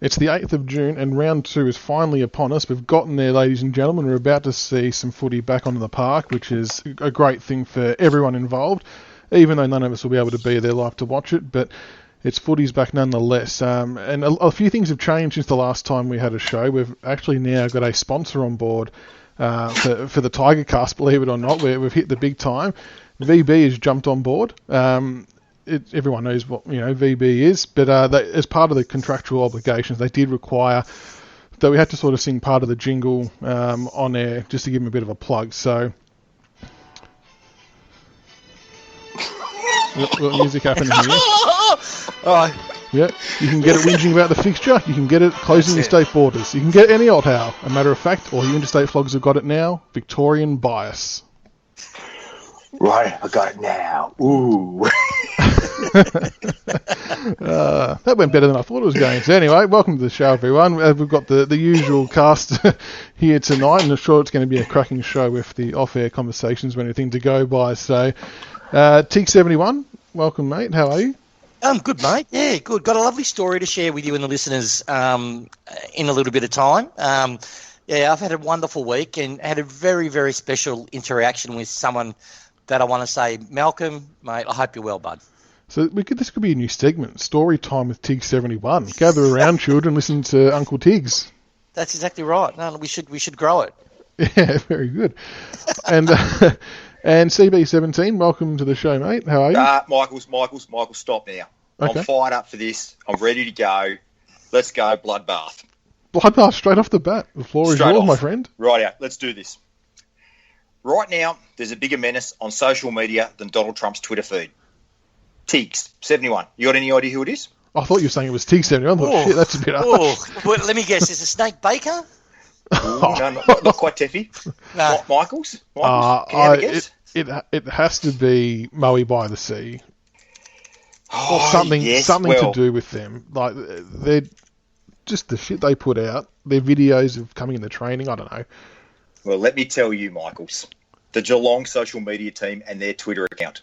It's the 8th of June, and round 2 is finally upon us. We've gotten there, ladies and gentlemen. We're about to see some footy back onto the park, which is a great thing for everyone involved, even though none of us will be able to be there live to watch it. But it's footy's back nonetheless. And a few things have changed since the last time we had a show. We've actually now got a sponsor on board for the Tigercast, believe it or not. We've hit the big time. VB has jumped on board. Everyone knows what VB is, but as part of the contractual obligations, they did require that we had to sort of sing part of the jingle on air just to give them a bit of a plug. So, what music happening here? Yeah, you can get it whinging about the fixture. You can get it closing the state borders. You can get it any old how. A matter of fact, all you interstate floggers have got it now. Victorian bias. Right, I got it now. Ooh. That went better than I thought it was going. So anyway, welcome to the show, everyone. We've got the usual cast here tonight, and I'm sure it's going to be a cracking show with the off-air conversations and anything to go by. So, Tigerc71, welcome, mate. How are you? Good, mate. Yeah, good. Got a lovely story to share with you and the listeners in a little bit of time. I've had a wonderful week and had a very, very special interaction with someone that I want to say, Malcolm, mate, I hope you're well, bud. So this could be a new segment, story time with Tigerc71. Gather around, children, listen to Uncle Tiggs. That's exactly right. No, we should grow it. Yeah, very good. And CB17, welcome to the show, mate. How are you? Michael, stop now. Okay. I'm fired up for this. I'm ready to go. Let's go, bloodbath. Bloodbath straight off the bat. The floor is yours, my friend. Right out. Let's do this. Right now, there's a bigger menace on social media than Donald Trump's Twitter feed. Tigerc71. You got any idea who it is? I thought you were saying it was Tigerc71. I thought, shit, that's a bit harsh. Well, let me guess. Is it Snake Baker? No, not quite Teffy. No. Michaels? Can I have a guess? It has to be Moe by the Sea. Or something to do with them. Like, they're just the shit they put out. Their videos of coming in the training, I don't know. Well, let me tell you, Michaels, the Geelong social media team and their Twitter account.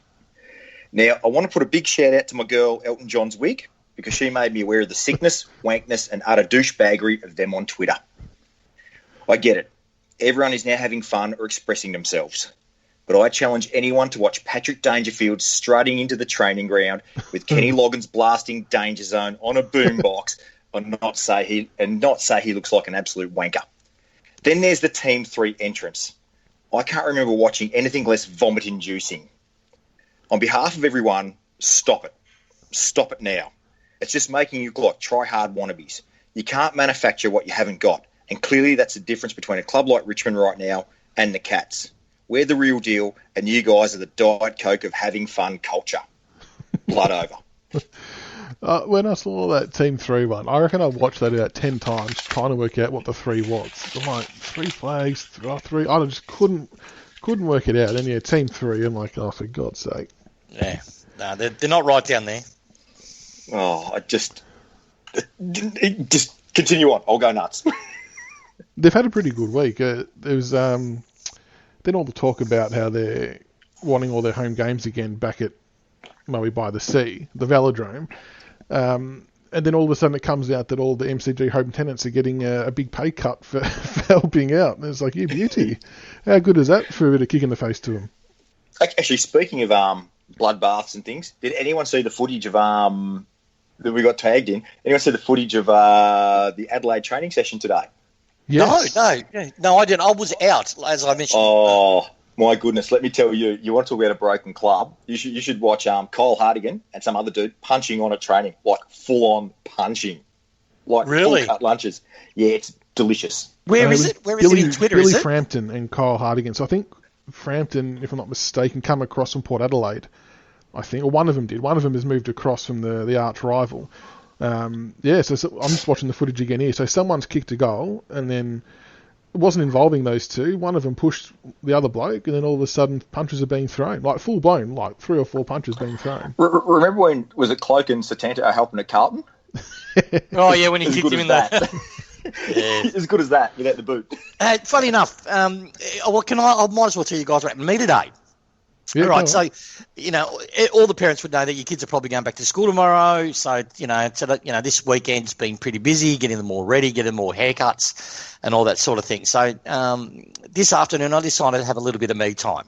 Now, I want to put a big shout out to my girl, Elton John's wig, because she made me aware of the sickness, wankness, and utter douchebaggery of them on Twitter. I get it. Everyone is now having fun or expressing themselves. But I challenge anyone to watch Patrick Dangerfield strutting into the training ground with Kenny Loggins blasting Danger Zone on a boombox and not say he looks like an absolute wanker. Then there's the Team 3 entrance. I can't remember watching anything less vomit-inducing. On behalf of everyone, stop it. Stop it now. It's just making you look like try-hard wannabes. You can't manufacture what you haven't got. And clearly that's the difference between a club like Richmond right now and the Cats. We're the real deal, and you guys are the Diet Coke of having fun culture. Blood over. When I saw that Team 3 one, I reckon I watched that about 10 times trying to work out what the 3 was. I'm like, 3 flags, 3. I just couldn't work it out. And yeah, Team 3, I'm like, oh, for God's sake. Yeah, no, they're not right down there. Oh, just continue on. I'll go nuts. They've had a pretty good week. There was then all the talk about how they're wanting all their home games again back at Moe by the Sea, the Velodrome. And then all of a sudden it comes out that all the MCG home tenants are getting a big pay cut for helping out. And it's like, you beauty. How good is that for a bit of kick in the face to them? Actually, speaking of bloodbaths and things, did anyone see the footage of that we got tagged in? Anyone see the footage of the Adelaide training session today? Yes. No, I didn't. I was out, as I mentioned. Oh, my goodness. Let me tell you, you want to talk about a broken club, you should watch Kyle Hardigan and some other dude punching on a training, like full-on punching. Like really? Full-cut lunches. Yeah, it's delicious. Where is it? Where is it in Twitter? Billy is it? Frampton and Kyle Hardigan. So I think Frampton, if I'm not mistaken, come across from Port Adelaide, I think. Or one of them did. One of them has moved across from the arch rival. So I'm just watching the footage again here. So someone's kicked a goal, and then it wasn't involving those two. One of them pushed the other bloke, and then all of a sudden punches are being thrown, like full blown, like 3 or 4 punches being thrown. Remember when was it Cloak and Satanta are helping at Carlton? Oh yeah, when he kicked him in the. Yeah. As good as that without the boot. Funny enough, I might as well tell you guys about me today. Yeah, right, so, all the parents would know that your kids are probably going back to school tomorrow. So, this weekend's been pretty busy, getting them all ready, getting them all haircuts and all that sort of thing. So this afternoon I decided to have a little bit of me time.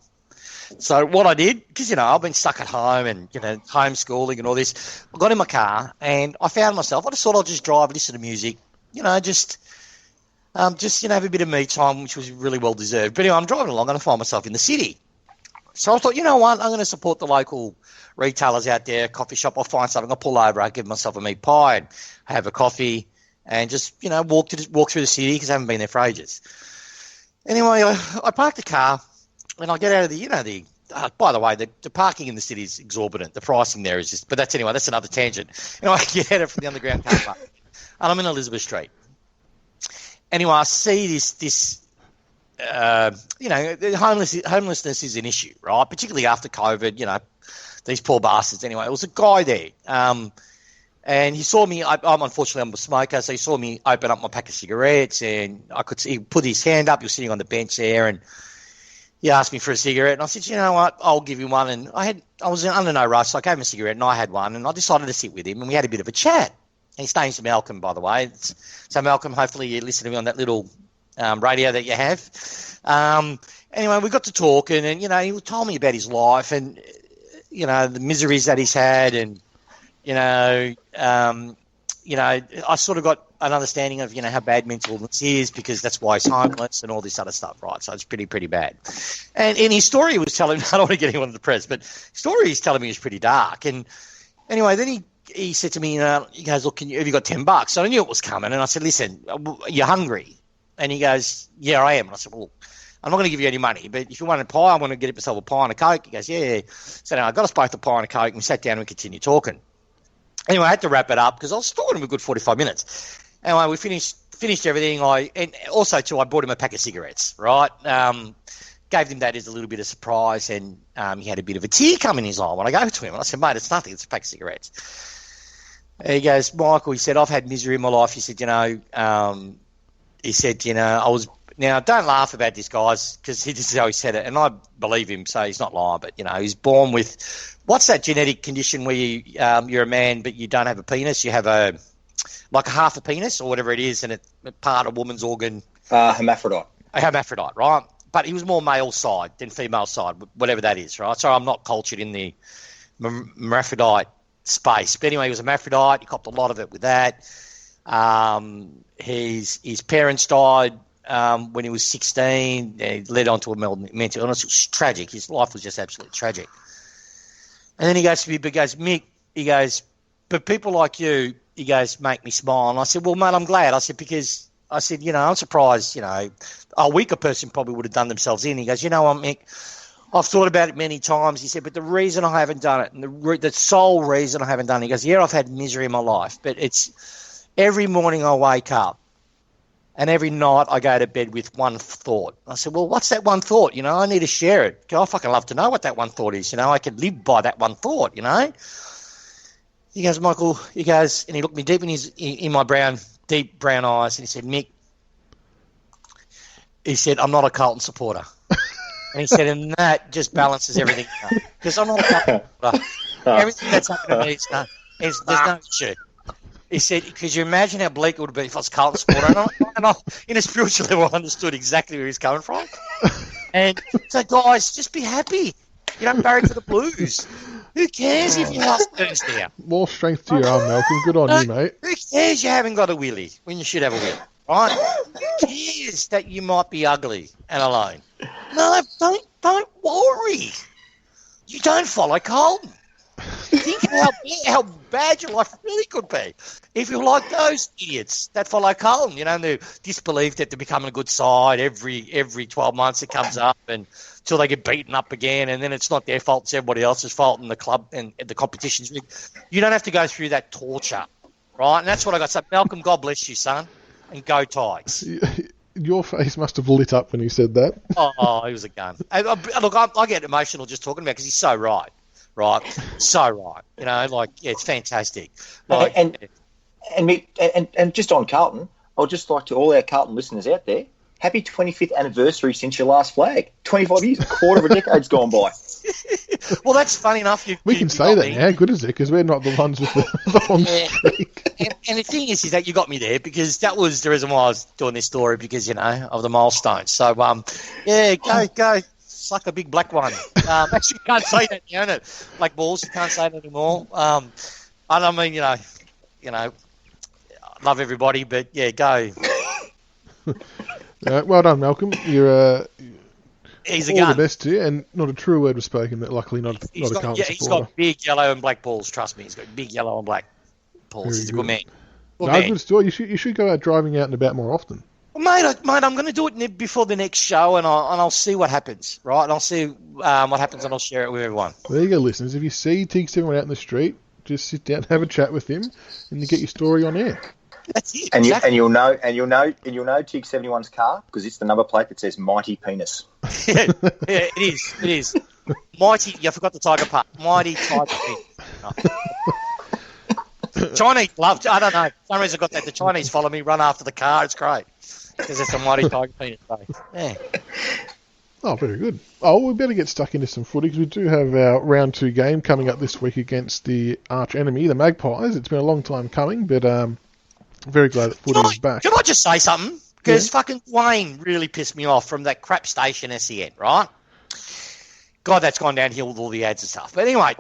So what I did, because, I've been stuck at home and, homeschooling and all this, I got in my car and I found myself, I just thought I'd just drive, listen to music, just have a bit of me time, which was really well deserved. But anyway, I'm driving along and I find myself in the city. So I thought, you know what, I'm going to support the local retailers out there, coffee shop. I'll find something, I'll pull over, I'll give myself a meat pie and have a coffee and just, walk through the city because I haven't been there for ages. Anyway, I parked the car and I get out of the, by the way, the parking in the city is exorbitant. The pricing there is just, but that's another tangent. I get out from the underground car park and I'm in Elizabeth Street. Anyway, I see this homelessness is an issue, right? Particularly after COVID, these poor bastards. Anyway, it was a guy there, and he saw me. Unfortunately, I'm a smoker, so he saw me open up my pack of cigarettes, and I could see he put his hand up. He was sitting on the bench there, and he asked me for a cigarette, and I said, you know what, I'll give him one. And I was under no rush, so I gave him a cigarette, and I had one, and I decided to sit with him, and we had a bit of a chat. His name's Malcolm, by the way. So Malcolm, hopefully you listen to me on that little radio that you have. Anyway, we got to talking, and he told me about his life and the miseries that he's had, and I sort of got an understanding of how bad mental illness is, because that's why he's homeless and all this other stuff, right? So it's pretty bad. And in his story, he was telling me, I don't want to get anyone depressed, but story he's telling me is pretty dark. And anyway, then he said to me, he goes, look, have you got $10? So I knew it was coming, and I said, listen, you're hungry? And he goes, yeah, I am. And I said, well, I'm not going to give you any money, but if you want a pie, I want to get yourself a pie and a Coke. He goes, yeah. So now I got us both a pie and a Coke, and we sat down and we continued talking. Anyway, I had to wrap it up because I was talking to him a good 45 minutes. Anyway, we finished everything. And also, too, I bought him a pack of cigarettes, right? Gave him that as a little bit of surprise, and he had a bit of a tear come in his eye when I gave it to him. And I said, mate, it's nothing. It's a pack of cigarettes. And he goes, Michael, he said, I've had misery in my life. He said, I was – now, don't laugh about this, guys, because this is how he said it, and I believe him, so he's not lying. But, he's born with – what's that genetic condition where you're a man but you don't have a penis? You have a half a penis or whatever it is, and it's part of a woman's organ. Hermaphrodite. A hermaphrodite, right? But he was more male side than female side, whatever that is, right? So I'm not cultured in the hermaphrodite space. But anyway, he was a hermaphrodite. He copped a lot of it with that. His parents died when he was 16. It led on to a mental illness. It was tragic. His life was just absolutely tragic. And then he goes to me, but goes, Mick, he goes, but people like you, he goes, make me smile. And I said, well, mate, I'm glad. I said, because I said, I'm surprised, a weaker person probably would have done themselves in. He goes, you know what, Mick, I've thought about it many times. He said, but the reason I haven't done it, and the sole reason I haven't done it, he goes, yeah, I've had misery in my life, but it's every morning I wake up and every night I go to bed with one thought. I said, well, what's that one thought? I need to share it. I fucking love to know what that one thought is. I could live by that one thought, He goes, Michael, he goes, and he looked me deep in my deep brown eyes, and he said, Mick, he said, I'm not a Carlton supporter. And he said, and that just balances everything out. Because I'm not a Carlton supporter. Everything that's happened to me there's no issue. He said, because you imagine how bleak it would be if I was a Carlton supporter. And I, in a spiritual level, I understood exactly where he's coming from. And so, guys, just be happy. You don't barrack for the Blues. Who cares if your house burns down? More strength to your arm, Malcolm. Good on you, mate. Who cares you haven't got a willy when you should have a willy, right? Who cares that you might be ugly and alone? No, don't worry. You don't follow Colton. Think how bad your life really could be if you're like those idiots that follow Colton, and they disbelieve that they're becoming a good side every 12 months it comes up and until they get beaten up again, and then it's not their fault, it's everybody else's fault in the club and the competitions. You don't have to go through that torture, right? And that's what I got. So, Malcolm, God bless you, son, and go Tigers. Your face must have lit up when you said that. Oh, he was a gun. Look, I get emotional just talking about it because he's so right. Right, so right. It's fantastic. And just on Carlton, I'd just like to all our Carlton listeners out there, happy 25th anniversary since your last flag. 25 years, a quarter of a decade's gone by. Well, that's funny enough. We can say that now. How good is it? Because we're not the ones with the long streak. And the thing is that you got me there because that was the reason why I was doing this story because, of the milestones. So, go. Suck a big black one. Actually, you can't say that, can it? Black balls, you can't say that anymore. I mean, love everybody, but yeah, go. Well done, Malcolm. You're He's a all gun. the best to you, and not a true word was spoken, but luckily not a Carlton supporter. He's got big yellow and black balls, trust me. He's got big yellow and black balls. Very He's a good man. Good story. You should go out driving out and about more often. Well, mate, I'm going to do it before the next show, and I'll see what happens, right? And I'll see what happens, and I'll share it with everyone. Well, there you go, listeners. If you see Tigerc71 out in the street, just sit down and have a chat with him, and you get your story on air. That's it. And exactly. you'll know Tigerc71's car because it's the number plate that says Mighty Penis. yeah, it is. Mighty. You forgot the tiger part. Mighty Tiger Penis. No. Chinese love. I don't know. For some reason I got that. The Chinese follow me, run after the car. It's great because it's a Mighty Tiger Penis day. Yeah. Oh, very good. Oh, we better get stuck into some footy because we do have our round 2 game coming up this week against the arch enemy, the Magpies. It's been a long time coming, but very glad that footy is back. Can I just say something? Because fucking Wayne really pissed me off from that crap station SEN, right? God, that's gone downhill with all the ads and stuff. But anyway.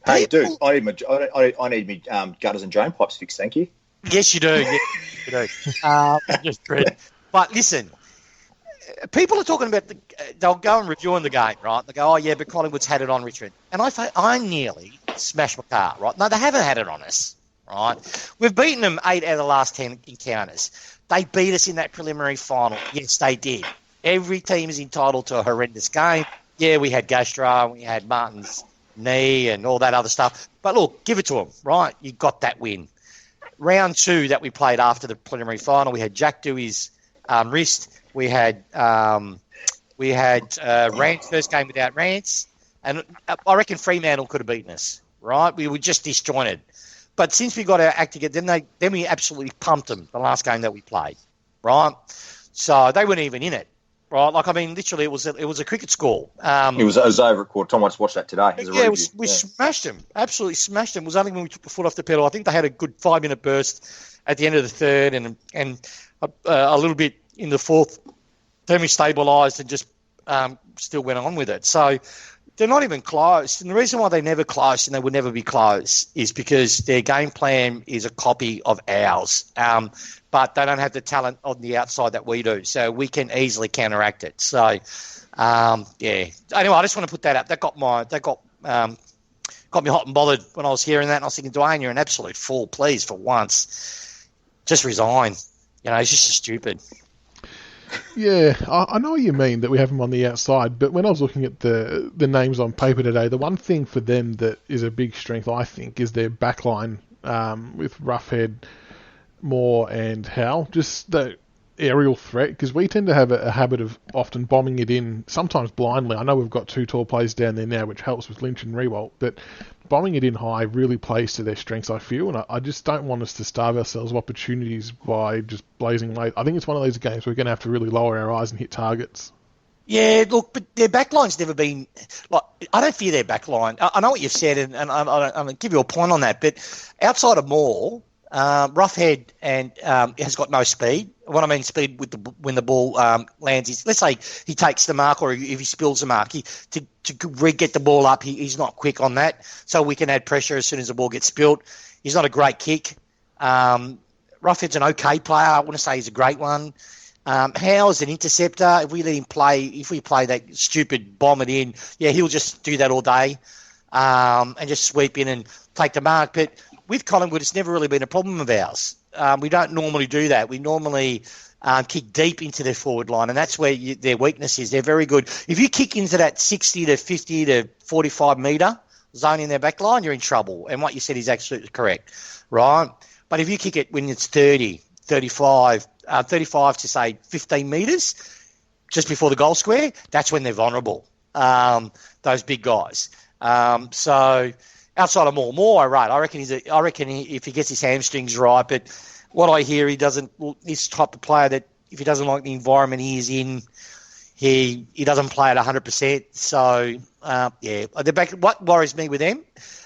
Hey, dude, I need me gutters and drain pipes fixed, thank you. Yes, you do. Yes, you do. Just dread. But listen, people are talking about they'll go and review in the game, right? They go, oh, yeah, but Collingwood's had it on Richmond. And I nearly smashed my car, right? No, they haven't had it on us, right? We've beaten them 8 out of the last 10 encounters. They beat us in that preliminary final. Yes, they did. Every team is entitled to a horrendous game. Yeah, we had Gastro, we had Martin's knee and all that other stuff. But look, give it to them, right? You got that win. Round 2 that we played after the preliminary final, we had Jack do his wrist. We had Rance, first game without Rance. And I reckon Fremantle could have beaten us, right? We were just disjointed. But since we got our act together, then we absolutely pumped them the last game that we played, right? So they weren't even in it, right? Like, I mean, literally, it was a cricket score. It was over at quarter time. I just watched that today. We smashed them, absolutely smashed them. It was only when we took the foot off the pedal. I think they had a good 5-minute burst at the end of the third and a little bit in the fourth. Then we stabilised and just still went on with it. So they're not even close. And the reason why they're never close and they will never be close is because their game plan is a copy of ours. But they don't have the talent on the outside that we do. So we can easily counteract it. So, yeah. Anyway, I just want to put that up. That got me hot and bothered when I was hearing that. And I was thinking, Dwayne, you're an absolute fool. Please, for once, just resign. It's just stupid. Yeah, I know what you mean that we have them on the outside, but when I was looking at the names on paper today, the one thing for them that is a big strength, I think, is their backline with Roughhead, Moore and Howe. Just the aerial threat, because we tend to have a habit of often bombing it in, sometimes blindly. I know we've got 2 tall players down there now, which helps with Lynch and Rewalt, but bombing it in high really plays to their strengths, I feel, and I just don't want us to starve ourselves of opportunities by just blazing late. I think it's one of those games we're going to have to really lower our eyes and hit targets. Yeah, look, but their backline's never been... like, I don't fear their backline. I know what you've said, and I'm going to give you a point on that, but outside of Moore, Roughhead has got no speed. What I mean speed when the ball lands, let's say he takes the mark or if he spills the mark, to get the ball up, he's not quick on that. So we can add pressure as soon as the ball gets spilled. He's not a great kick. Roughhead's an okay player. I want to say he's a great one. Howe's an interceptor. If we let him play, if we play that stupid bomb it in, yeah, he'll just do that all day and just sweep in and take the mark. But with Collingwood, it's never really been a problem of ours. We don't normally do that. We normally kick deep into their forward line, and that's where their weakness is. They're very good. If you kick into that 60 to 50 to 45 metre zone in their back line, you're in trouble. And what you said is absolutely correct, right? But if you kick it when it's 30, 35 to, say, 15 metres, just before the goal square, that's when they're vulnerable, those big guys. So... outside of Moore, right? I reckon if he gets his hamstrings right, but what I hear, he doesn't. This type of player that if he doesn't like the environment he is in, he doesn't play at 100%. So, what worries me with them,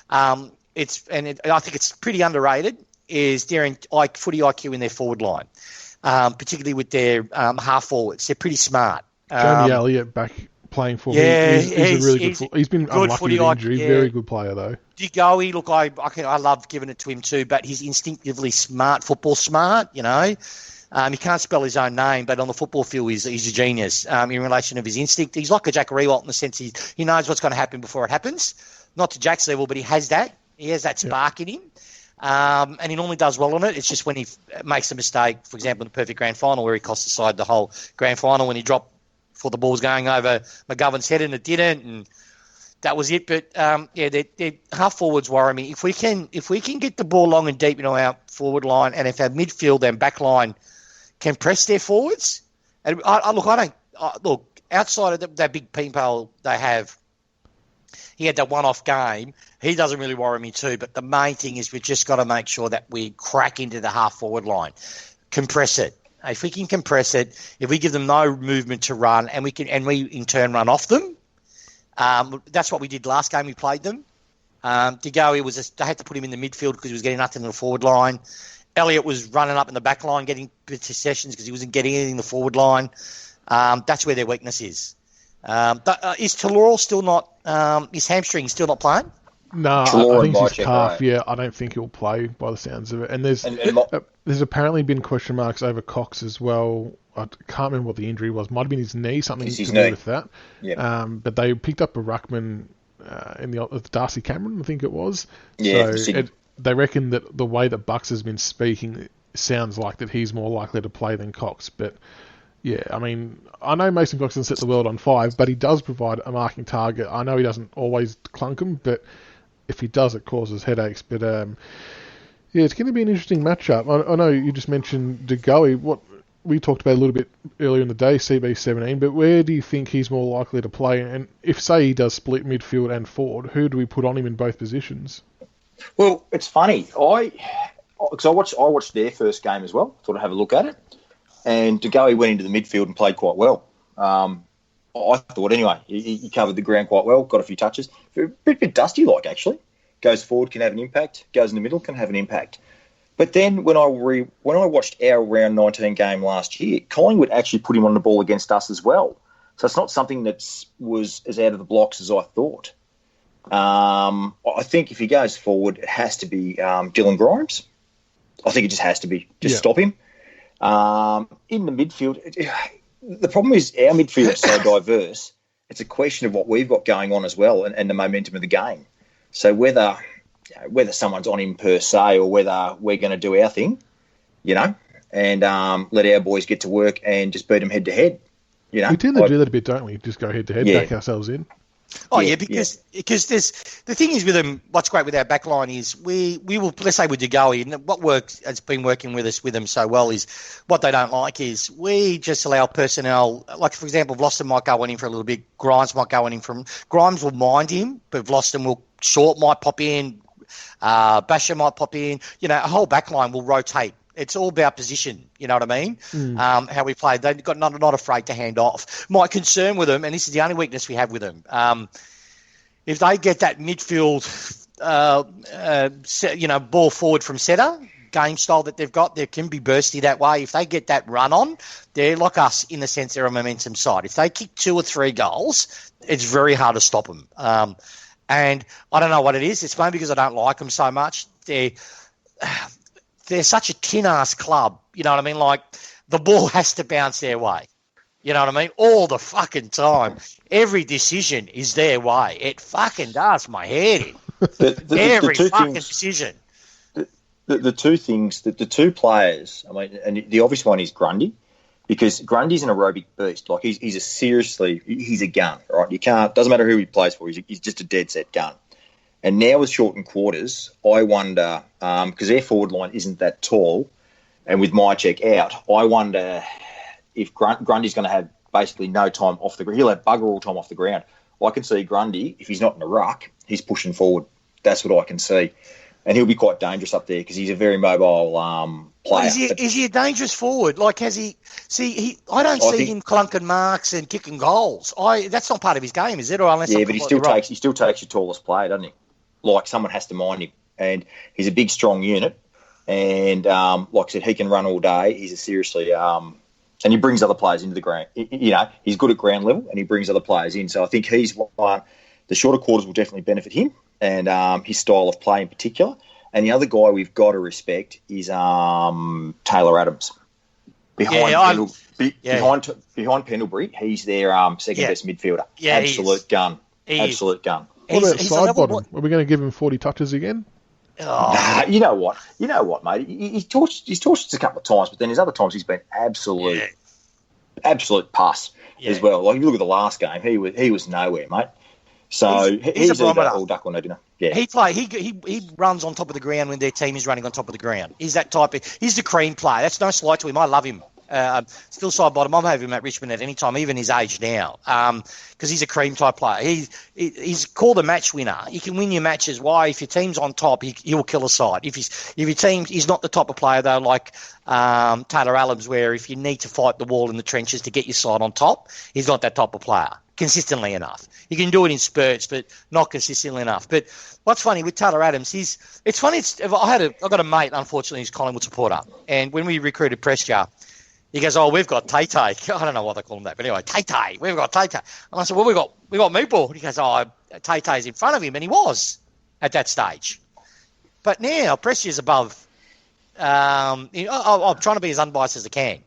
I think it's pretty underrated, is their footy IQ in their forward line, particularly with their half forwards. They're pretty smart. Jamie Elliott back playing for me. He's a really good. He's been unlucky with injury. Very good player though. Digoe, look, I love giving it to him too, but he's instinctively smart, football smart. You know, he can't spell his own name, but on the football field, he's a genius in relation of his instinct. He's like a Jack Rewalt in the sense he knows what's going to happen before it happens. Not to Jack's level, but he has that. He has that spark in him. And he normally does well on it. It's just when he makes a mistake, for example, in the perfect grand final where he cost the side the whole grand final when he dropped before the ball was going over McGovern's head and it didn't, and that was it. But, their half forwards worry me. If we can get the ball long and deep into our forward line, and if our midfield and back line can press their forwards, and look, outside of that big peephole they have, he had that one-off game. He doesn't really worry me too, but the main thing is we've just got to make sure that we crack into the half-forward line, compress it. If we can compress it, if we give them no movement to run, and we in turn run off them, that's what we did last game we played them. Digoe they had to put him in the midfield because he was getting nothing in the forward line. Elliott was running up in the back line, getting possessions because he wasn't getting anything in the forward line. That's where their weakness is. Is Talor still not? His hamstring still not playing? No, I think it's his calf. Right. Yeah, I don't think he'll play by the sounds of it. And there's apparently been question marks over Cox as well. I can't remember what the injury was. Might have been his knee, something to do with that. Yep. But they picked up a ruckman with Darcy Cameron, I think it was. Yeah. So they reckon that the way that Bucks has been speaking sounds like that he's more likely to play than Cox. But yeah, I mean, I know Mason Cox doesn't set the world on fire, but he does provide a marking target. I know he doesn't always clunk him, but if he does, it causes headaches. But it's going to be an interesting matchup. I know you just mentioned Digoe. What we talked about a little bit earlier in the day, CB17. But where do you think he's more likely to play? And if, say, he does split midfield and forward, who do we put on him in both positions? Well, it's funny. Because I watched their first game as well. Thought I'd have a look at it. And Digoe went into the midfield and played quite well. I thought anyway. He covered the ground quite well, got a few touches. A bit dusty-like, actually. Goes forward, can have an impact. Goes in the middle, can have an impact. But then when I watched our round 19 game last year, Collingwood actually put him on the ball against us as well. So it's not something that was as out of the blocks as I thought. I think if he goes forward, it has to be Dylan Grimes. I think it just has to be. Stop him. In the midfield, the problem is our midfield is so diverse. It's a question of what we've got going on as well and the momentum of the game. So whether someone's on him per se or whether we're going to do our thing, and let our boys get to work and just beat them head to head. We tend to do that a bit, don't we? Just go head to head, back ourselves in. Oh yeah, because there's the thing is with them. What's great with our back line is we will, let's say with Digoe, and what works has been working with them so well is what they don't like is we just allow personnel, like for example, Vlosten might go on him for a little bit, Grimes might go on him Grimes will mind him, but Vlosten Short might pop in, Basher might pop in. A whole back line will rotate. It's all about position, you know what I mean? How we play. They've got not afraid to hand off. My concern with them, and this is the only weakness we have with them, if they get that midfield, ball forward from setter, game style that they've got, they can be bursty that way. If they get that run on, they're like us in the sense they're a momentum side. If they kick 2 or 3 goals, it's very hard to stop them. And I don't know what it is. It's maybe because I don't like them so much. They're such a tin-ass club, you know what I mean? Like, the ball has to bounce their way, you know what I mean? All the fucking time. Every decision is their way. It fucking does my head in. Every fucking decision. The two things, the two players, I mean, and the obvious one is Grundy, because Grundy's an aerobic beast. Like, he's a gun, right? Doesn't matter who he plays for, he's just a dead-set gun. And now with shortened quarters, I wonder, because their forward line isn't that tall, and with my check out, I wonder if Grundy's going to have basically no time off the ground. He'll have bugger all time off the ground. I can see Grundy, if he's not in a ruck, he's pushing forward. That's what I can see. and he'll be quite dangerous up there because he's a very mobile player. Is he a dangerous forward? Like, has he? I don't see him clunking marks and kicking goals. That's not part of his game, is it? Or unless but he still takes your tallest player, doesn't he? Like, someone has to mind him, and he's a big, strong unit. And like I said, he can run all day. He's seriously, and he brings other players into the ground. He's good at ground level, and he brings other players in. So I think he's one. The shorter quarters will definitely benefit him, and his style of play in particular. And the other guy we've got to respect is Taylor Adams. Behind Pendlebury, he's their second best midfielder. Yeah, absolute gun. Absolute gun. What about Sidebottom? Are we going to give him 40 touches again? Oh. Nah, you know what, mate? He's torched us a couple of times, but then there's other times he's been absolute pus as well. Like, if you look at the last game, he was nowhere, mate. So he's either all duck or no dinner. Yeah. He runs on top of the ground when their team is running on top of the ground. He's that type he's the cream player. That's no slight to him. I love him. Still Sidebottom. I'm having him at Richmond at any time, even his age now, because he's a cream type player. He's called a match winner. He can win your matches. Why? If your team's on top, he will kill a side. If your team, he's not the type of player though, like Taylor Adams, where if you need to fight the wall in the trenches to get your side on top, he's not that type of player consistently enough. He can do it in spurts, but not consistently enough. But what's funny with Taylor Adams, it's funny. I got a mate, unfortunately, who's a Collingwood supporter, and when we recruited Prestia, he goes, "Oh, we've got Tay-Tay." I don't know why they call him that, but anyway, Tay-Tay. We've got Tay-Tay. And I said, "Well, we got Meatball." And he goes, "Oh, Tay-Tay's in front of him," and he was at that stage. But now Prestia's above. I'm trying to be as unbiased as I can.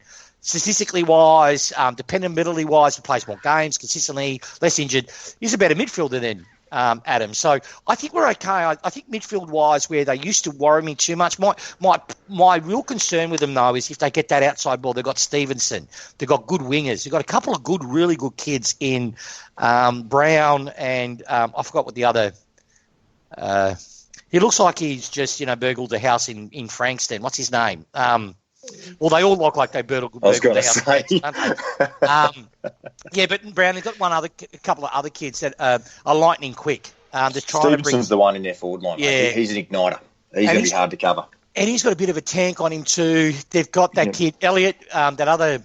Statistically wise, dependability wise, he plays more games consistently, less injured. He's a better midfielder than Adams. So I think we're okay. I think midfield wise, where they used to worry me too much. My real concern with them though is if they get that outside ball. They've got Stevenson. They've got good wingers. They've got a couple of really good kids in Brown and I forgot what the other. He looks like he's just burgled a house in Frankston. What's his name? Well, they all look like they burgled the house. But Brown, they've got a couple of other kids that are lightning quick. Stevenson's the one in their forward line. Yeah. He's an igniter. He's going to be hard to cover. And he's got a bit of a tank on him too. They've got that kid, Elliott, that other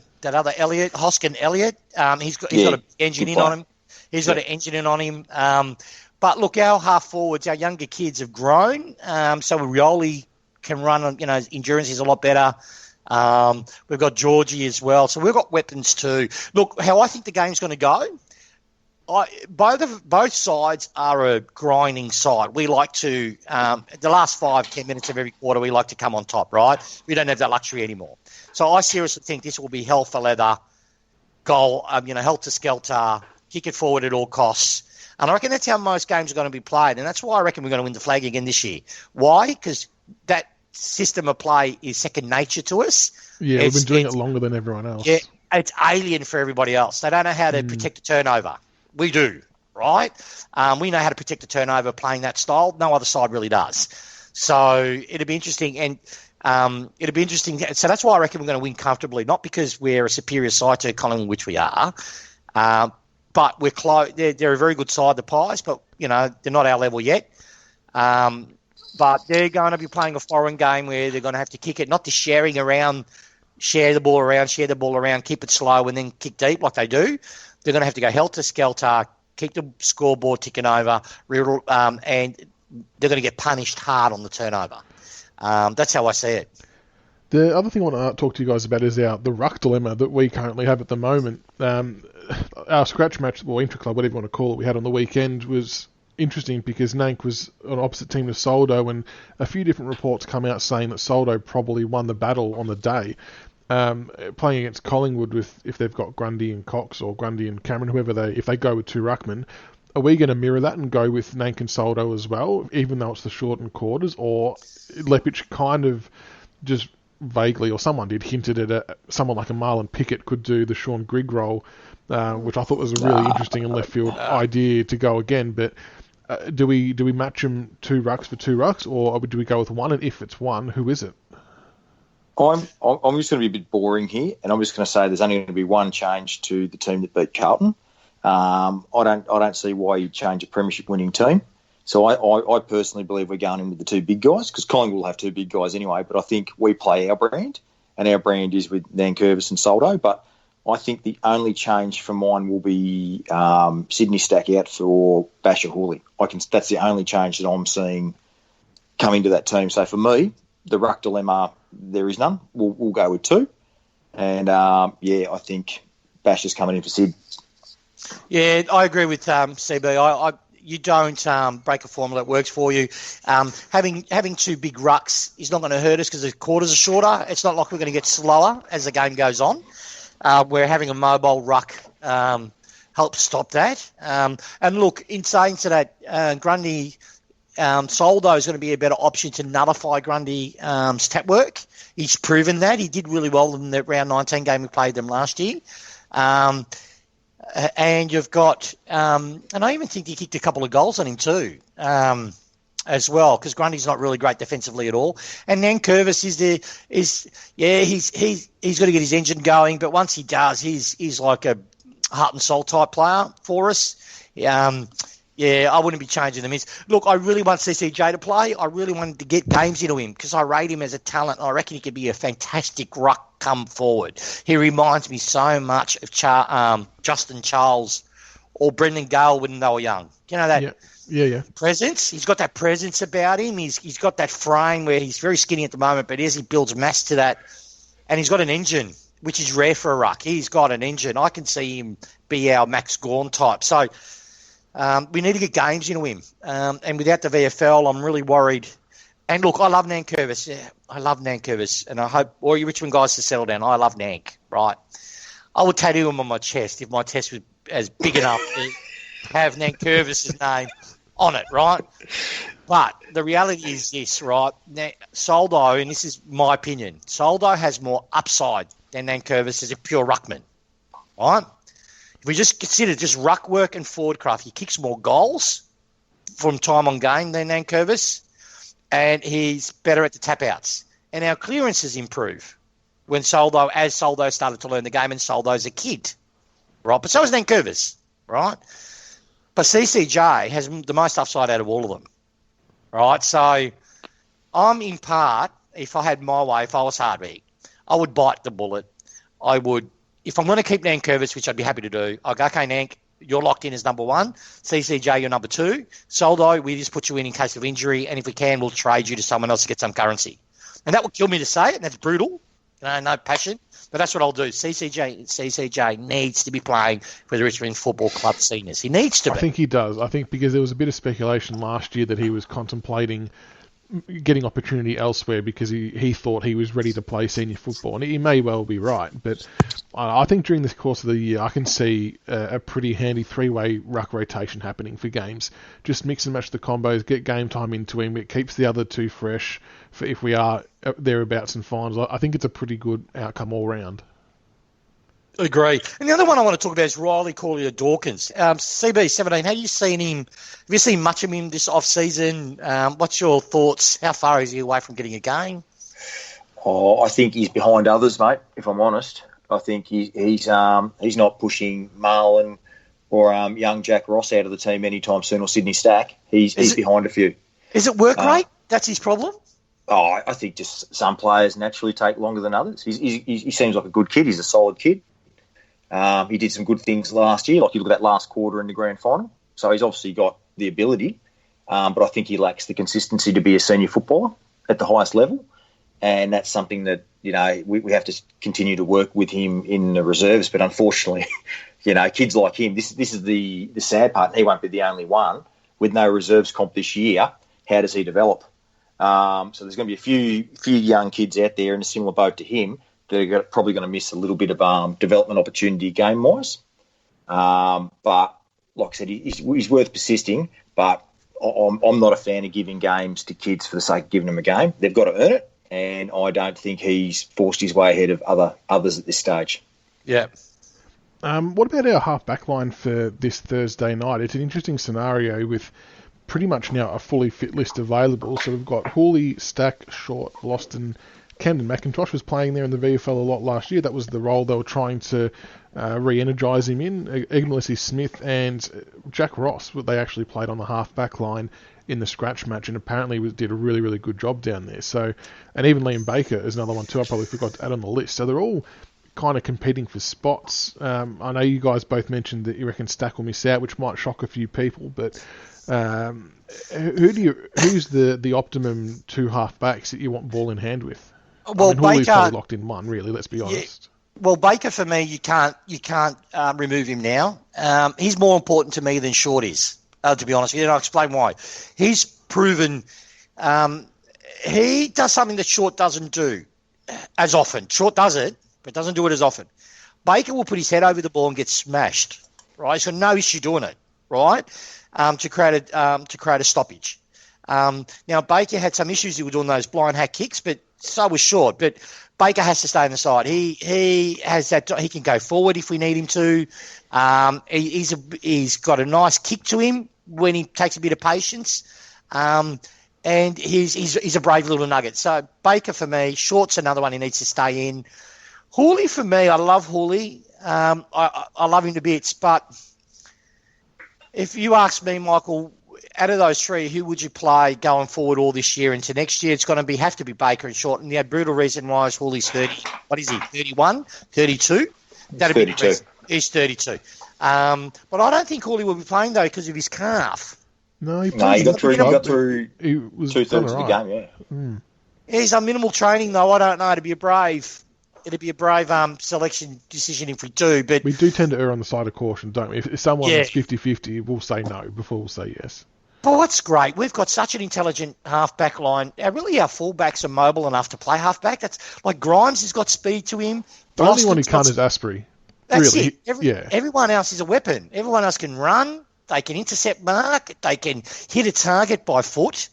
Elliott, Hoskin Elliott. He's got an engine in on him. He's got an engine in on him. But look, our half forwards, our younger kids have grown. So Rioli can run, endurance is a lot better. We've got Georgie as well. So we've got weapons too. Look, how I think the game's going to go, both sides are a grinding side. We like to, the last 5-10 minutes of every quarter, we like to come on top, right? We don't have that luxury anymore. So I seriously think this will be hell for leather, goal, helter-skelter, kick it forward at all costs. And I reckon that's how most games are going to be played. And that's why I reckon we're going to win the flag again this year. Why? Because that system of play is second nature to us. Yeah, we've been doing it longer than everyone else. Yeah, it's alien for everybody else. They don't know how to protect a turnover. We do, right? We know how to protect a turnover playing that style. No other side really does. So it'll be interesting. And it'll be interesting. So that's why I reckon we're going to win comfortably, not because we're a superior side to Collingwood, which we are, but we're close. They're a very good side, the Pies, but, they're not our level yet. But they're going to be playing a foreign game where they're going to have to kick it, not just share the ball around, keep it slow and then kick deep like they do. They're going to have to go helter-skelter, keep the scoreboard ticking over, and they're going to get punished hard on the turnover. That's how I see it. The other thing I want to talk to you guys about is the ruck dilemma that we currently have at the moment. Our scratch match, or intra-club, whatever you want to call it, we had on the weekend was interesting because Nank was on opposite team to Soldo, and a few different reports come out saying that Soldo probably won the battle on the day. Playing against Collingwood if they've got Grundy and Cox or Grundy and Cameron, if they go with two ruckmen, are we going to mirror that and go with Nank and Soldo as well, even though it's the shortened quarters? Or Leppich kind of just vaguely, or someone did, hinted at someone like a Marlon Pickett could do the Sean Grigg role, which I thought was a really interesting and left field idea to go again, but do we match them two rucks for two rucks, or do we go with one? And if it's one, who is it? I'm just going to be a bit boring here, and I'm just going to say there's only going to be one change to the team that beat Carlton. I don't see why you'd change a premiership winning team. So I personally believe we're going in with the two big guys, because Collingwood will have two big guys anyway, but I think we play our brand, and our brand is with Nankervis and Soldo. But I think the only change for mine will be Sydney Stack out for Basher Hawley. That's the only change that I'm seeing coming to that team. So for me, the ruck dilemma, there is none. We'll go with two. And, I think Basher's coming in for Sid. Yeah, I agree with CB. You don't break a formula that works for you. Having two big rucks is not going to hurt us because the quarters are shorter. It's not like we're going to get slower as the game goes on. Where having a mobile ruck helps stop that. And look, in saying to that, Grundy, Soldo is going to be a better option to nullify Grundy's stat work. He's proven that. He did really well in the round 19 game we played them last year. And you've got, and I even think he kicked a couple of goals on him too, as well, because Grundy's not really great defensively at all. And Nankervis he's got to get his engine going, but once he does, he's like a heart and soul type player for us. I wouldn't be changing them. Look, I really want CCJ to play. I really wanted to get games into him because I rate him as a talent. I reckon he could be a fantastic ruck come forward. He reminds me so much of Justin Charles or Brendan Gale when they were young. You know that presence? He's got that presence about him. He's got that frame where he's very skinny at the moment, but as he builds mass to that, and he's got an engine, which is rare for a ruck. He's got an engine. I can see him be our Max Gawn type. So we need to get games into him. And without the VFL, I'm really worried. And look, I love Nankervis. Yeah, I love Nankervis. And I hope all you Richmond guys to settle down. I love Nank, right? I would tattoo him on my chest if my chest was as big enough to have Nankervis' name on it, right? But the reality is this, right? Soldo, and this is my opinion, Soldo has more upside than Nankervis as a pure ruckman, right? If we just consider just ruck work and forward craft, he kicks more goals from time on game than Nankervis, and he's better at the tap-outs. And our clearances improve when Soldo started to learn the game, and Soldo's a kid, right? But so is Nankervis, right? But CCJ has the most upside out of all of them, right? So I'm in part, if I had my way, if I was Hardwick, I would bite the bullet. I would, if I'm going to keep Nankervis, which I'd be happy to do, I'd go, okay, Nank, you're locked in as number one. CCJ, you're number two. Soldo, we just put you in case of injury, and if we can, we'll trade you to someone else to get some currency. And that would kill me to say it, and that's brutal. No passion. But that's what I'll do. CCJ needs to be playing for the Richmond Football Club seniors. He needs to be. I think he does. I think because there was a bit of speculation last year that he was contemplating getting opportunity elsewhere because he thought he was ready to play senior football. And he may well be right. But I think during the course of the year, I can see a pretty handy three-way ruck rotation happening for games. Just mix and match the combos, get game time into him. It keeps the other two fresh for if we are thereabouts in finals. I think it's a pretty good outcome all round. Agree. And the other one I want to talk about is Riley Collier-Dawkins. CB17, how have you seen him? Have you seen much of him this off-season? What's your thoughts? How far is he away from getting a game? Oh, I think he's behind others, mate, if I'm honest. I think he's not pushing Marlon or young Jack Ross out of the team anytime soon, or Sydney Stack. He's behind a few. Is it work rate? That's his problem? Oh, I think just some players naturally take longer than others. He seems like a good kid. He's a solid kid. He did some good things last year, like you look at that last quarter in the grand final. So he's obviously got the ability, but I think he lacks the consistency to be a senior footballer at the highest level. And that's something that, we have to continue to work with him in the reserves. But unfortunately, kids like him, this is the sad part. He won't be the only one. With no reserves comp this year, how does he develop? So there's going to be a few young kids out there in a similar boat to him that are probably going to miss a little bit of development opportunity game-wise. But like I said, he's worth persisting, but I'm not a fan of giving games to kids for the sake of giving them a game. They've got to earn it, and I don't think he's forced his way ahead of others at this stage. Yeah. What about our half-back line for this Thursday night? It's an interesting scenario with pretty much now a fully fit list available. So we've got Hawley, Stack, Short, Loston, Camden McIntosh was playing there in the VFL a lot last year. That was the role they were trying to re-energise him in. Ignacy Smith and Jack Ross, they actually played on the half-back line in the scratch match, and apparently did a really, really good job down there. So, and even Liam Baker is another one too. I probably forgot to add on the list. So they're all kind of competing for spots. I know you guys both mentioned that you reckon Stack will miss out, which might shock a few people, but who's the optimum two half backs that you want ball in hand with? Well, Hooley's Baker, probably locked in one, really. Let's be honest. Well, Baker for me, you can't remove him now. He's more important to me than Short is, to be honest with you, and I'll explain why. He's proven he does something that Short doesn't do as often. Short does it, but doesn't do it as often. Baker will put his head over the ball and get smashed, right? So no issue doing it, right? To create a stoppage. Now Baker had some issues. He was doing those blind hack kicks, but so was Short. But Baker has to stay on the side. He has that. He can go forward if we need him to. He's got a nice kick to him when he takes a bit of patience. And he's a brave little nugget. So Baker for me, Short's another one he needs to stay in. Hooley for me, I love Hooley. I love him to bits. But if you ask me, Michael, out of those three, who would you play going forward all this year into next year? It's going to have to be Baker and Short. And the brutal reason why is Hooley's 30. What is he, 31, 32? That'd 32. Be the reason. He's 32. But I don't think Hooley will be playing, though, because of his calf. No, he got through two-thirds of the right. game, yeah. He's on minimal training, though. I don't know. It'd be a brave selection decision if we do. But we do tend to err on the side of caution, don't we? If someone's 50-50, we'll say no before we'll say yes. But what's great, we've got such an intelligent half-back line. Our full-backs are mobile enough to play half-back. That's like Grimes has got speed to him. The only one who can't is Asprey. That's really. it. Everyone else is a weapon. Everyone else can run. They can intercept mark. They can hit a target by foot.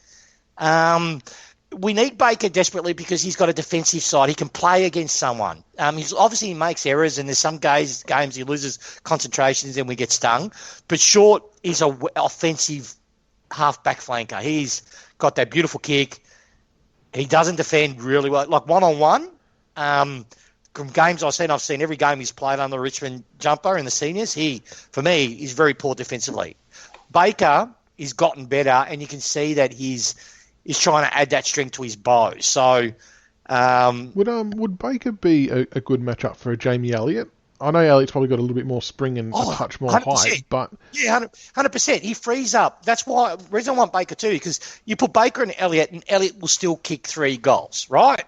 We need Baker desperately because he's got a defensive side. He can play against someone. He makes errors, and there's some games he loses concentrations and we get stung. But Short is an offensive half-back flanker. He's got that beautiful kick. He doesn't defend really well. Like one-on-one, from games I've seen every game he's played under the Richmond jumper in the seniors. For me, is very poor defensively. Baker has gotten better, and you can see that he's trying to add that strength to his bow. So, would Baker be a good matchup for a Jamie Elliott? I know Elliott's probably got a little bit more spring and a touch more 100%. height, but 100%. He frees up. That's why the reason I want Baker too, because you put Baker and Elliott will still kick 3 goals, right?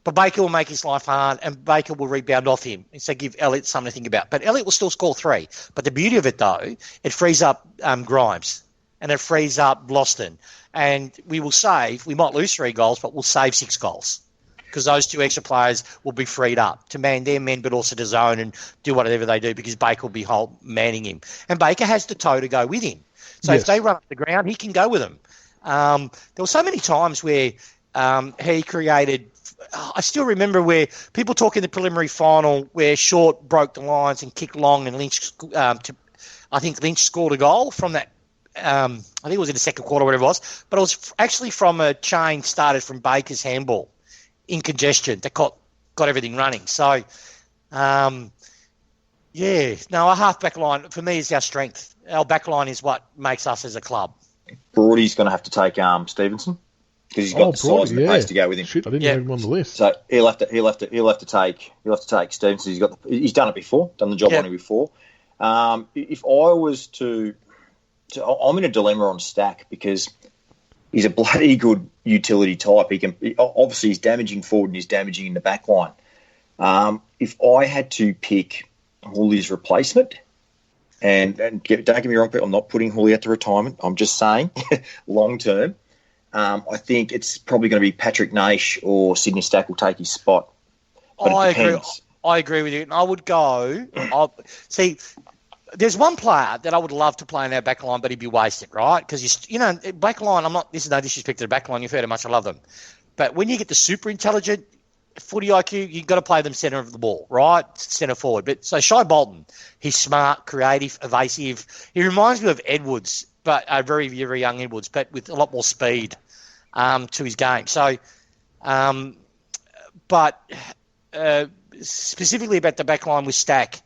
But Baker will make his life hard, and Baker will rebound off him. So give Elliott something to think about. But Elliott will still score 3. But the beauty of it, though, it frees up Grimes, and it frees up Bloston. And we might lose 3 goals, but we'll save 6 goals. Because those 2 extra players will be freed up to man their men, but also to zone and do whatever they do, because Baker will be manning him. And Baker has the toe to go with him. So if they run up the ground, he can go with them. There were so many times where he created... I still remember where people talk in the preliminary final where Short broke the lines and kicked long, and Lynch scored a goal from that. I think it was in the second quarter, whatever it was. But it was actually from a chain started from Baker's handball in congestion that got everything running. So, our half-back line, for me, is our strength. Our back line is what makes us as a club. Brody's going to have to take Stevenson because he's got the size and the pace to go with him. Shit, I didn't have him on the list. So he'll have to take Stevenson. He's done it before, done the job on him before. If I was to, I'm in a dilemma on Stack because he's a bloody good utility type. Obviously he's damaging forward and he's damaging in the back line. If I had to pick Hooley's replacement, and don't get me wrong, I'm not putting Hooley out to retirement. I'm just saying long term. I think it's probably going to be Patrick Naish or Sydney Stack will take his spot. But I agree with you. And I would go... there's one player that I would love to play in our back line, but he'd be wasted, right? Because, back line, this is no disrespect to the back line. You've heard how much I love them. But when you get the super intelligent footy IQ, you've got to play them centre of the ball, right? Centre forward. But so Shai Bolton, he's smart, creative, evasive. He reminds me of Edwards, but a very, very young Edwards, but with a lot more speed to his game. So, specifically about the back line with Stack,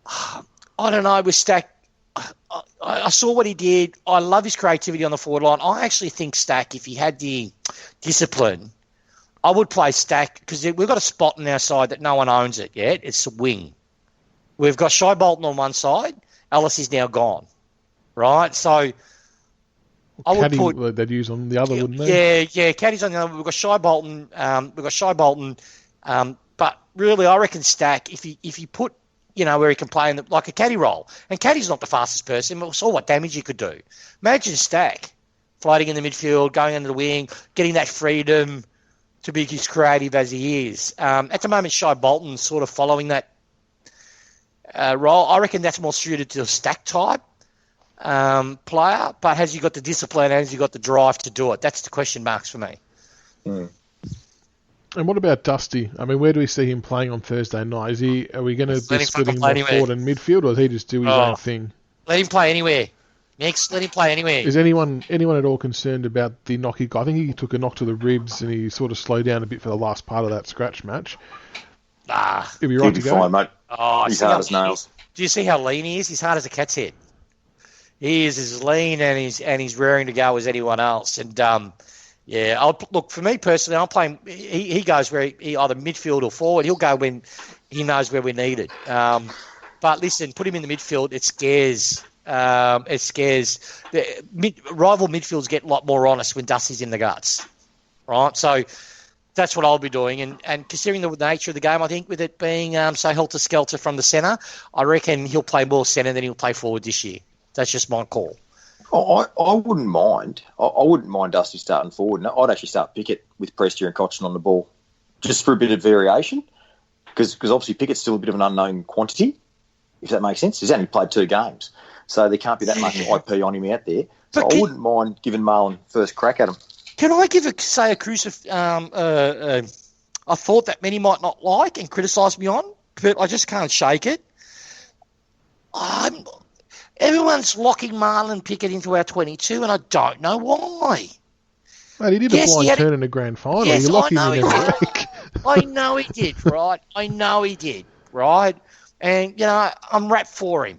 I don't know, with Stack, I saw what he did. I love his creativity on the forward line. I actually think Stack, if he had the discipline, I would play Stack because we've got a spot on our side that no one owns it yet. It's a wing. We've got Shai Bolton on one side. Ellis is now gone, right? So I would put they'd use on the other, wouldn't they? Yeah. Caddy's on the other. We've got Shai Bolton. But really, I reckon Stack. If he put where he can play like a caddy role, and caddy's not the fastest person. We saw what damage he could do. Imagine Stack floating in the midfield, going under the wing, getting that freedom to be as creative as he is. At the moment, Shai Bolton's sort of following that role. I reckon that's more suited to a Stack type player, but has he got the discipline and has he got the drive to do it? That's the question marks for me. Mm. And what about Dusty? I mean, where do we see him playing on Thursday night? Are we going to be splitting him forward and midfield, or does he just do his own thing? Let him play anywhere. Next, let him play anywhere. Is anyone at all concerned about the knock he got? I think he took a knock to the ribs and he sort of slowed down a bit for the last part of that scratch match. He'll be right to go. Fine, mate. He's hard as nails. Do you see how lean he is? He's hard as a cat's head. He is as lean and he's raring to go as anyone else. And look, for me personally, I'm playing. He goes where he either midfield or forward. He'll go when he knows where we need it. But listen, put him in the midfield. It scares. It scares. Rival midfields get a lot more honest when Dusty's in the guts, right? So that's what I'll be doing. And considering the nature of the game, I think with it being so helter-skelter from the centre, I reckon he'll play more centre than he'll play forward this year. That's just my call. I wouldn't mind. I wouldn't mind Dusty starting forward. No, I'd actually start Pickett with Prestia and Cochin on the ball, just for a bit of variation, because obviously Pickett's still a bit of an unknown quantity, if that makes sense. He's only played 2 games, so there can't be that much IP on him out there. So I wouldn't mind giving Marlon first crack at him. Can I give a thought that many might not like and criticise me on, but I just can't shake it. Everyone's locking Marlon Pickett into our 22, and I don't know why. Mate, he did a blind turn in the grand final. Yes, you lock him in every week. I know he did, right? And, I'm wrapped for him.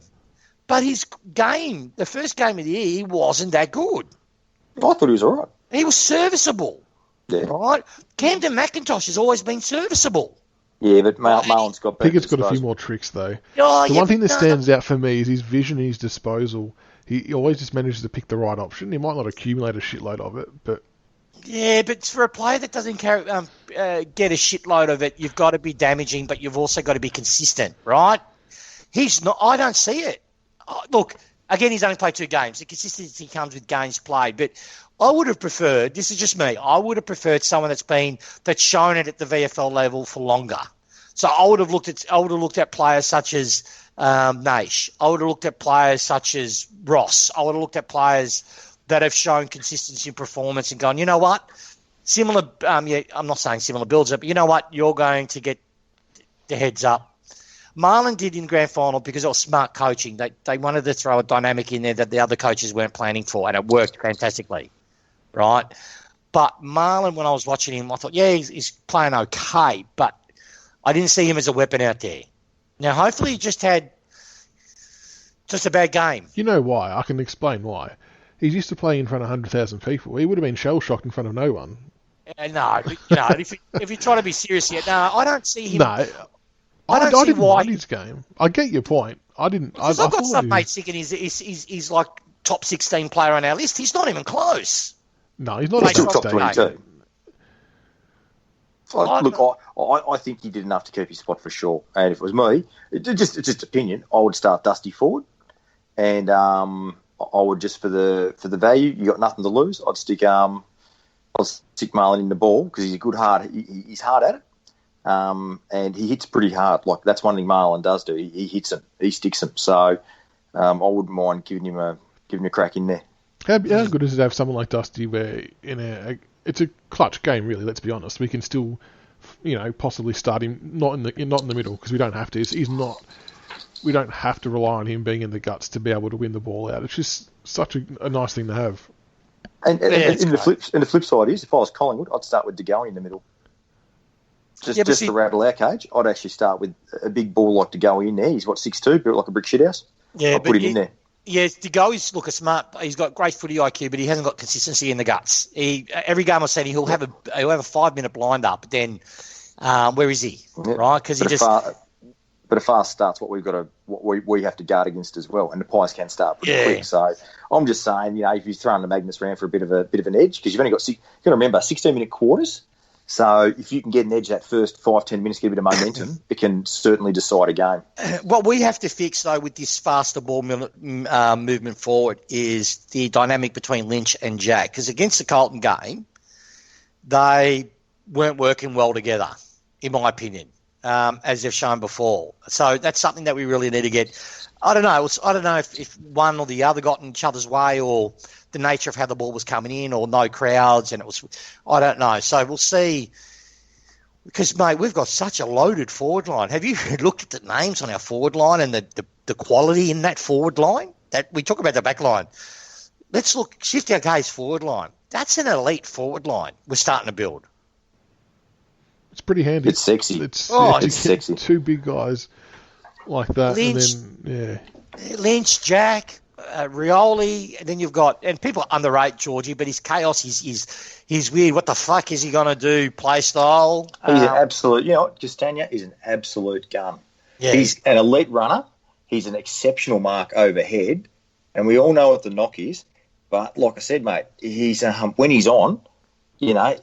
But his game, the first game of the year, he wasn't that good. I thought he was all right. He was serviceable, right? Camden McIntosh has always been serviceable. Yeah, but Marlon's got better. Pickett's got a few more tricks, though. The one thing that stands out for me is his vision and his disposal. He always just manages to pick the right option. He might not accumulate a shitload of it, but... Yeah, but for a player that doesn't get a shitload of it, you've got to be damaging, but you've also got to be consistent, right? He's not... I don't see it. Look, again, he's only played 2 games. The consistency comes with games played, but... I would have preferred, this is just me, I would have preferred someone that's shown it at the VFL level for longer. So I would have looked at players such as Naish. I would have looked at players such as Ross. I would have looked at players that have shown consistency in performance and gone, you know what, similar, I'm not saying similar builds up, but you know what, you're going to get the heads up. Marlon did in grand final because it was smart coaching. They wanted to throw a dynamic in there that the other coaches weren't planning for, and it worked fantastically. Right, but Marlon, when I was watching him, I thought, he's playing okay, but I didn't see him as a weapon out there. Now, hopefully, he just had a bad game. You know why? I can explain why. He's used to playing in front of 100,000 people. He would have been shell-shocked in front of no one. No, if you try to be serious here, no, I don't see him. No, I didn't mind his game. I get your point. I didn't. I've got some mates thinking he's like top 16 player on our list. He's not even close. No, he's not still top 22. Look, I think he did enough to keep his spot for sure. And if it was me, it's just opinion, I would start Dusty forward, and I would just for the value, you got nothing to lose. I'll stick Marlon in the ball because he's he's hard at it, and he hits pretty hard. Like that's one thing Marlon does do. He hits them, he sticks them. So I wouldn't mind giving him a crack in there. How good is it to have someone like Dusty where it's a clutch game, really, let's be honest. We can still, possibly start him not in the middle because we don't have to. We don't have to rely on him being in the guts to be able to win the ball out. It's just such a nice thing to have. And the flip side is, if I was Collingwood, I'd start with DeGoey in the middle. Just to rattle our cage, I'd actually start with a big ball like DeGoey in there. He's 6'2", built like a brick shithouse. Yeah, I'd put him in there. Yes, De Goey is a smart. He's got great footy IQ, but he hasn't got consistency in the guts. Every game I've seen, he'll have a 5-minute blind up, but then where is he? Yeah. Right? Because he just. But a fast start's what we have to guard against as well, and the Pies can start pretty quick. So I'm just saying, if you're throwing the Magnus around for a bit of an edge, because you've only got you've got to remember 16-minute quarters. So if you can get an edge that first 5-10 minutes, get a bit of momentum, it can certainly decide a game. What we have to fix, though, with this faster ball movement forward is the dynamic between Lynch and Jack. Because against the Carlton game, they weren't working well together, in my opinion, as they've shown before. So that's something that we really need to get. I don't know. I don't know if one or the other got in each other's way, or the nature of how the ball was coming in, or no crowds, and it was, I don't know. So we'll see. Because, mate, we've got such a loaded forward line. Have you looked at the names on our forward line and the quality in that forward line? That we talk about the back line. Let's shift our gaze forward line. That's an elite forward line we're starting to build. It's pretty handy. It's sexy. It's sexy. Two big guys like that. Lynch, and then, Lynch, Jack, Rioli, and then you've got, and people underrate Georgie, but his chaos he's weird. What the fuck is he going to do? Play style? He's an absolute, Castagna is an absolute gun. Yeah. He's an elite runner. He's an exceptional mark overhead, and we all know what the knock is. But like I said, mate, he's when he's on, and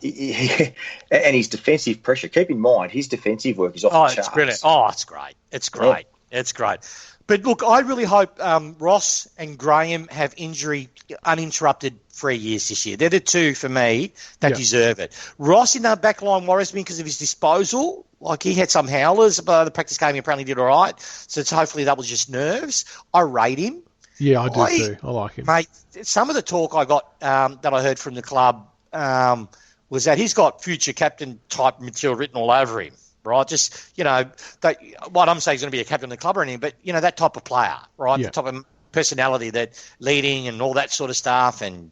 his defensive pressure. Keep in mind, his defensive work is off the charts. It's brilliant. Oh, it's great. It's great. Yeah. It's great. But look, I really hope Ross and Graham have injury uninterrupted 3 years this year. They're the two for me that deserve it. Ross in that back line worries me because of his disposal. Like, he had some howlers, but the practice game he apparently did all right. So hopefully that was just nerves. I rate him. Yeah, I do too. I like him. Mate, some of the talk I got that I heard from the club was that he's got future captain type material written all over him. Right, just, what I'm saying is going to be a captain of the club or anything, but, that type of player, right, the type of personality, that leading and all that sort of stuff, and,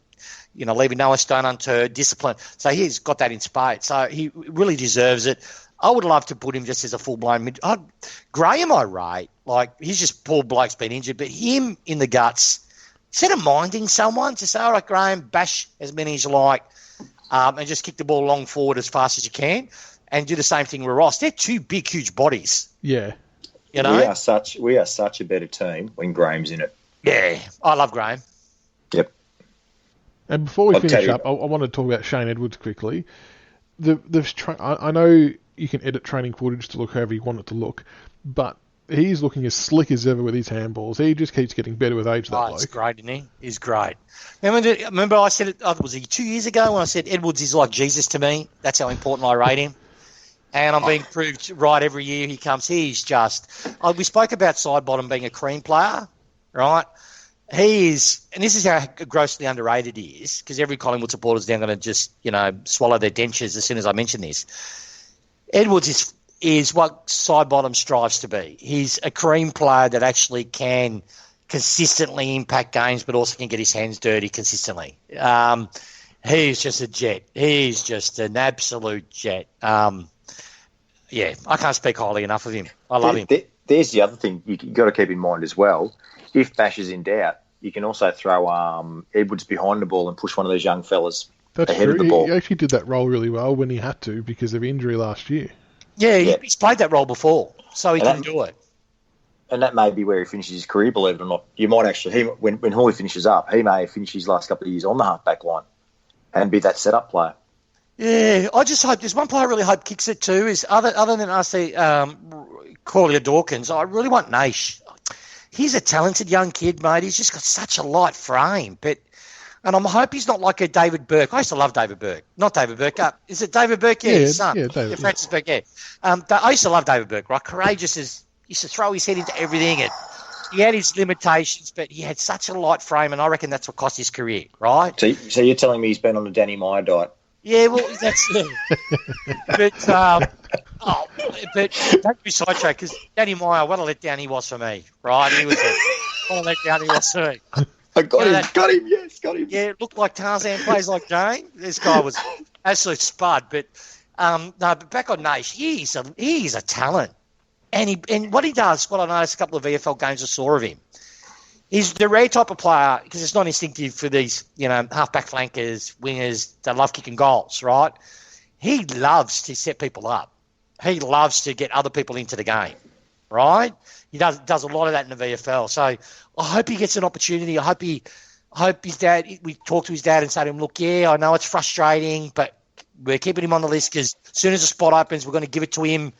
leaving no stone unturned, discipline. So he's got that in spades. So he really deserves it. I would love to put him just as a full-blown mid. Graham, I rate. Like, he's just poor bloke's been injured, but him in the guts, instead of minding someone, just say, all right, Graham, bash as many as you like, and just kick the ball long forward as fast as you can. And do the same thing with Ross. They're two big, huge bodies. Yeah. We are such a better team when Graham's in it. Yeah. I love Graham. Yep. And before we finish up, I want to talk about Shane Edwards quickly. I know you can edit training footage to look however you want it to look, but he's looking as slick as ever with his handballs. He just keeps getting better with age, that bloke. He's great, isn't he? He's great. Remember I said it, was it 2 years ago when I said Edwards is like Jesus to me? That's how important I rate him. And I'm being proved right every year he comes. He's just... we spoke about side bottom being a cream player, right? He is... And this is how grossly underrated he is, because every Collingwood supporter is now going to just, swallow their dentures as soon as I mention this. Edwards is what side bottom strives to be. He's a cream player that actually can consistently impact games, but also can get his hands dirty consistently. He's just a jet. He's just an absolute jet. I can't speak highly enough of him. I love him. There's the other thing you've got to keep in mind as well. If Bash is in doubt, you can also throw Edwards behind the ball and push one of those young fellas ahead of the ball. He actually did that role really well when he had to because of injury last year. Yeah, he's played that role before, so he can do it. And that may be where he finishes his career, believe it or not. You might actually, when Hawley finishes up, he may finish his last couple of years on the half-back line and be that set-up player. Yeah, I just hope, there's one player I really hope kicks it too, is other than us, Corley Dawkins, I really want Naish. He's a talented young kid, mate. He's just got such a light frame. And I hope he's not like a David Burke. I used to love David Burke. Not David Burke. Is it David Burke? Yeah, his son. Yeah, David, Francis Burke, yeah. I used to love David Burke, right? Courageous as... used to throw his head into everything. And he had his limitations, but he had such a light frame, and I reckon that's what cost his career, right? So you're telling me he's been on the Danny Meyer diet? Yeah, well, that's it. But don't be sidetracked, because Danny Meyer, what a letdown he was for me, right? He was what a letdown he was for me. I got him, got him. Yeah, it looked like Tarzan, plays like Jane. This guy was absolute spud. But but back on Naish, he's a talent. And what he does, what I noticed a couple of VFL games I saw of him, He's the rare type of player because it's not instinctive for these, half-back flankers, wingers that love kicking goals, right? He loves to set people up. He loves to get other people into the game, right? He does a lot of that in the VFL. So I hope he gets an opportunity. I hope his dad, we talk to his dad and say to him, look, yeah, I know it's frustrating, but we're keeping him on the list because as soon as the spot opens, we're going to give it to him.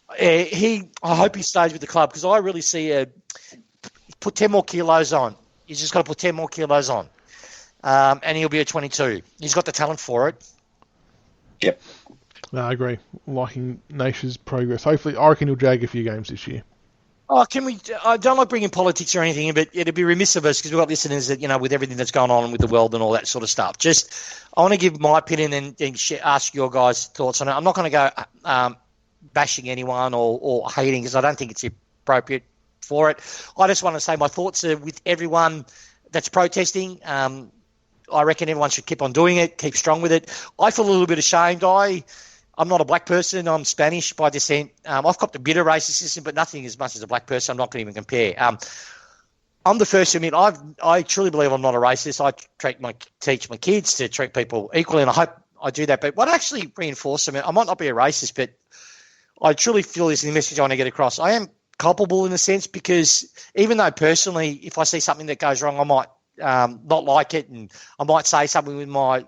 I hope he stays with the club because I really see put 10 more kilos on. He's just got to put 10 more kilos on. And he'll be at 22. He's got the talent for it. Yep. No, I agree. Liking Naish's progress. Hopefully, I reckon he'll jag a few games this year. Oh, can we? I don't like bringing politics or anything, but it'd be remiss of us because we've got listeners that, with everything that's going on with the world and all that sort of stuff. Just, I want to give my opinion and ask your guys' thoughts on it. I'm not going to go bashing anyone or hating because I don't think it's appropriate for it. I just want to say my thoughts are with everyone that's protesting. I reckon everyone should keep on doing it, keep strong with it. I feel a little bit ashamed. I'm not a black person. I'm Spanish by descent. I've copped a bit of racism, but nothing as much as a black person. I'm not going to even compare. I'm the first to admit I truly believe I'm not a racist. I teach my kids to treat people equally, and I hope I do that. But what actually reinforces them, I might not be a racist, but I truly feel this is the message I want to get across. I am culpable in a sense because even though personally, if I see something that goes wrong, I might not like it, and I might say something with my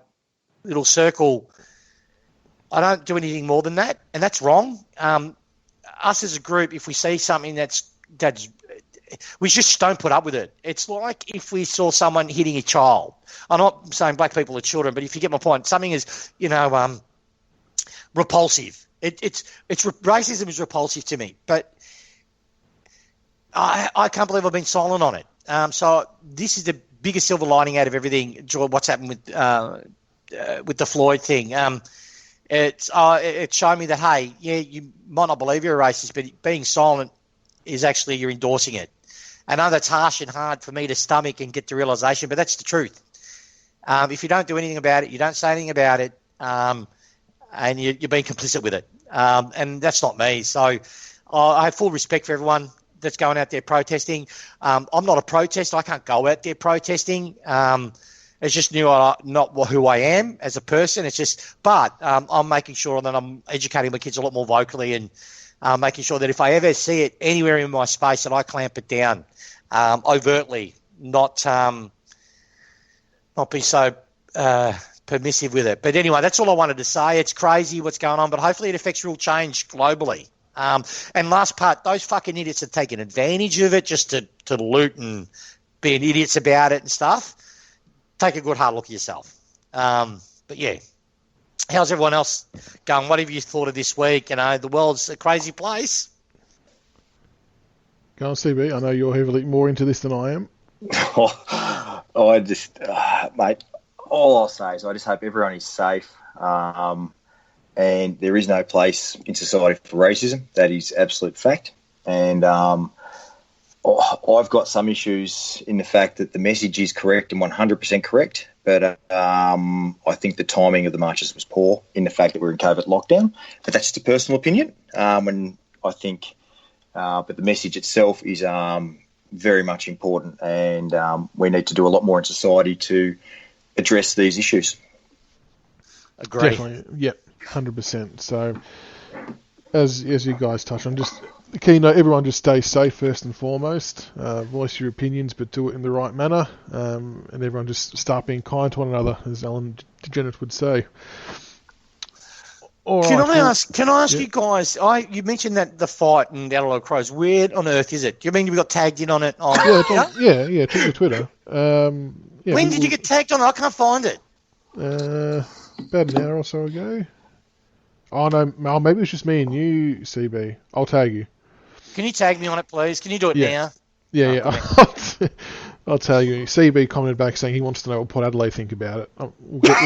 little circle. I don't do anything more than that, and that's wrong. Us as a group, if we see something that's we just don't put up with it. It's like if we saw someone hitting a child. I'm not saying black people are children, but if you get my point, something is repulsive. Racism is repulsive to me, but I can't believe I've been silent on it. So this is the biggest silver lining out of everything. What's happened with the Floyd thing? It's shown me that, hey, yeah, you might not believe you're a racist, but being silent is actually you're endorsing it. I know that's harsh and hard for me to stomach and get the realization, but that's the truth. If you don't do anything about it, you don't say anything about it, and you're being complicit with it. And that's not me. So I have full respect for everyone that's going out there protesting. I'm not a protester. I can't go out there protesting. It's just not who I am as a person. It's just, but I'm making sure that I'm educating my kids a lot more vocally and making sure that if I ever see it anywhere in my space, that I clamp it down overtly, not be so permissive with it. But anyway, that's all I wanted to say. It's crazy what's going on, but hopefully it affects real change globally. And last part, those fucking idiots are taking advantage of it just to loot and being idiots about it and stuff. Take a good hard look at yourself. But yeah, how's everyone else going? What have you thought of this week? The world's a crazy place. Go on, CB. I know you're heavily more into this than I am. I just, mate, all I'll say is I just hope everyone is safe. And there is no place in society for racism. That is absolute fact. And I've got some issues in the fact that the message is correct and 100% correct, but I think the timing of the marches was poor in the fact that we're in COVID lockdown. But that's just a personal opinion, and I think, but the message itself is very much important, and we need to do a lot more in society to address these issues. Agree. Definitely, yep, 100%. So, as you guys touched on, just the key note, everyone just stay safe first and foremost. Voice your opinions, but do it in the right manner. And everyone just start being kind to one another, as Ellen DeGeneres would say. Can I ask you guys, you mentioned that the fight in the Adelaide Crows, where on earth is it? Do you mean we got tagged in on it? Yeah, check your Twitter. When did you get tagged on it? I can't find it. About an hour or so ago. Oh, no, maybe it was just me and you, CB. I'll tag you. Can you tag me on it, please? Can you do it now? Yeah. I'll tell you. CB commented back saying he wants to know what Port Adelaide think about it. We'll get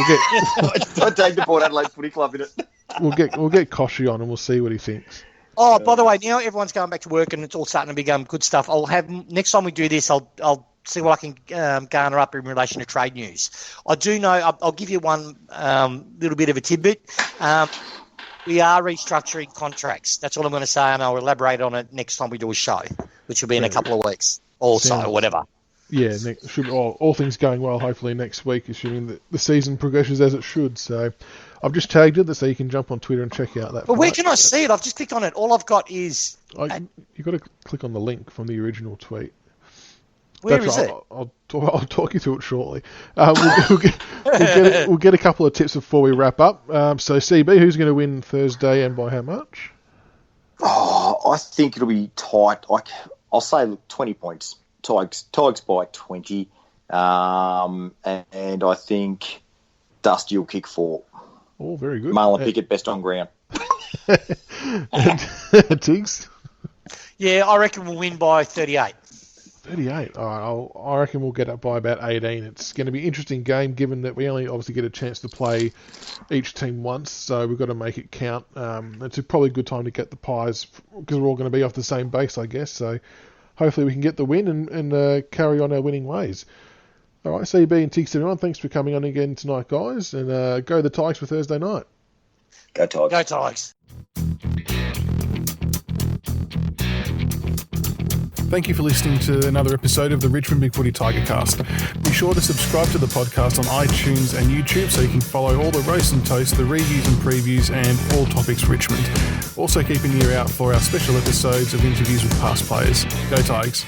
Don't take the Port Adelaide Footy Club in it. We'll get Koshy on and we'll see what he thinks. Oh, by the way, now everyone's going back to work and it's all starting to become good stuff. Next time we do this, I'll see what I can garner up in relation to trade news. I do know. I'll give you one little bit of a tidbit. We are restructuring contracts. That's all I'm going to say, and I'll elaborate on it next time we do a show. which will be in a couple of weeks or so, or whatever. Yeah, all things going well, hopefully next week, assuming that the season progresses as it should. So I've just tagged it so you can jump on Twitter and check out that. But where can I see it? I've just clicked on it. All I've got is... You've got to click on the link from the original tweet. Where is it? I'll talk you through it shortly. We'll get a couple of tips before we wrap up. So CB, who's going to win Thursday and by how much? Oh, I think it'll be tight. I'll say 20 points. Tigers by 20. And I think Dusty will kick 4. Oh, very good. Marlon Pickett best on ground. Tiggs? Yeah, I reckon we'll win by 38. 38. I reckon we'll get up by about 18. It's going to be an interesting game given that we only obviously get a chance to play each team once, so we've got to make it count. It's probably a good time to get the Pies because we're all going to be off the same base, I guess. So hopefully we can get the win and carry on our winning ways. All right, CB and Tigerc71, thanks for coming on again tonight, guys, and go the Tigers for Thursday night. Go Tigers. Go Tigers. Thank you for listening to another episode of the Richmond BigFooty Tigercast. Be sure to subscribe to the podcast on iTunes and YouTube so you can follow all the roast and toast, the reviews and previews, and all topics Richmond. Also keep an ear out for our special episodes of interviews with past players. Go Tigers.